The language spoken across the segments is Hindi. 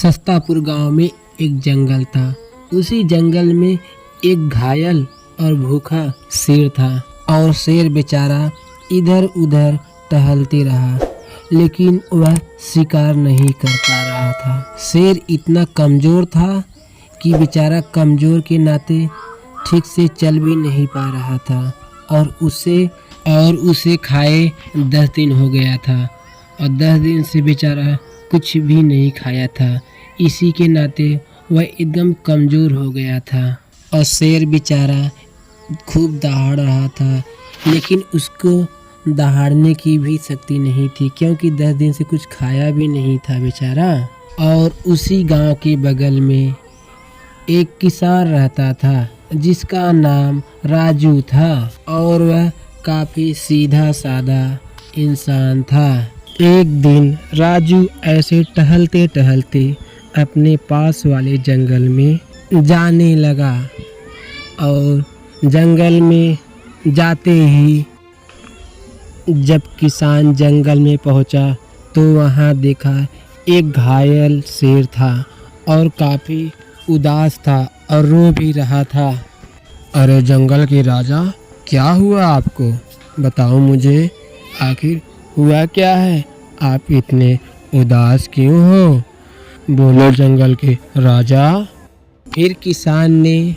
सस्तापुर गांव में एक जंगल था। उसी जंगल में एक घायल और भूखा शेर था और शेर बेचारा इधर उधर टहलते रहा, लेकिन वह शिकार नहीं कर पा रहा था। शेर इतना कमज़ोर था कि बेचारा कमज़ोर के नाते ठीक से चल भी नहीं पा रहा था और उसे खाए 10 दिन हो गया था और 10 दिन से बेचारा कुछ भी नहीं खाया था। इसी के नाते वह एकदम कमज़ोर हो गया था और शेर बेचारा खूब दहाड़ रहा था, लेकिन उसको दहाड़ने की भी शक्ति नहीं थी क्योंकि 10 दिन से कुछ खाया भी नहीं था बेचारा। और उसी गांव के बगल में एक किसान रहता था जिसका नाम राजू था और वह काफ़ी सीधा साधा इंसान था। एक दिन राजू ऐसे टहलते टहलते अपने पास वाले जंगल में जाने लगा और जंगल में जाते ही जब किसान जंगल में पहुंचा तो वहां देखा एक घायल शेर था और काफ़ी उदास था और रो भी रहा था। अरे जंगल के राजा, क्या हुआ आपको? बताओ मुझे, आखिर हुआ क्या है? आप इतने उदास क्यों हो? बोलो जंगल के राजा। फिर किसान ने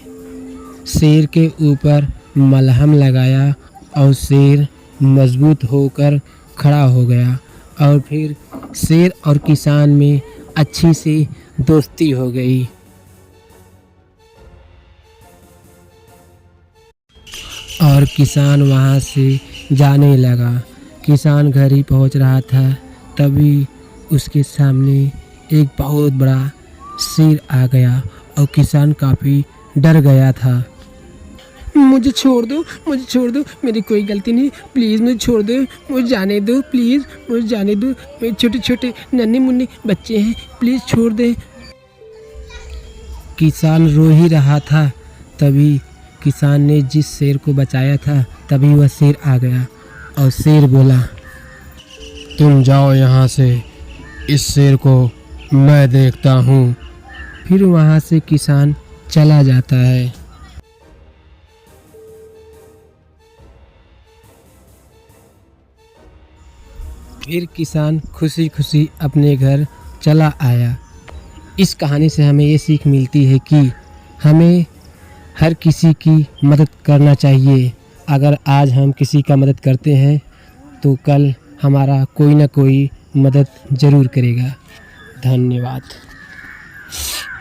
शेर के ऊपर मलहम लगाया और शेर मजबूत होकर खड़ा हो गया और फिर शेर और किसान में अच्छी सी दोस्ती हो गई। और किसान वहाँ से जाने लगा। किसान घर ही पहुँच रहा था, तभी उसके सामने एक बहुत बड़ा शेर आ गया और किसान काफ़ी डर गया था। मुझे छोड़ दो, मेरी कोई गलती नहीं, प्लीज़ मुझे छोड़ दो, मुझे जाने दो, प्लीज़ मुझे जाने दो, मेरे छोटे छोटे नन्हे मुन्ने बच्चे हैं, प्लीज़ छोड़ दे। किसान रो ही रहा था, तभी किसान ने जिस शेर को बचाया था तभी वह शेर आ गया और शेर बोला, तुम जाओ यहाँ से, इस शेर को मैं देखता हूँ। फिर वहाँ से किसान चला जाता है। फिर किसान खुशी खुशी अपने घर चला आया। इस कहानी से हमें ये सीख मिलती है कि हमें हर किसी की मदद करना चाहिए। अगर आज हम किसी का मदद करते हैं तो कल हमारा कोई ना कोई मदद ज़रूर करेगा। धन्यवाद।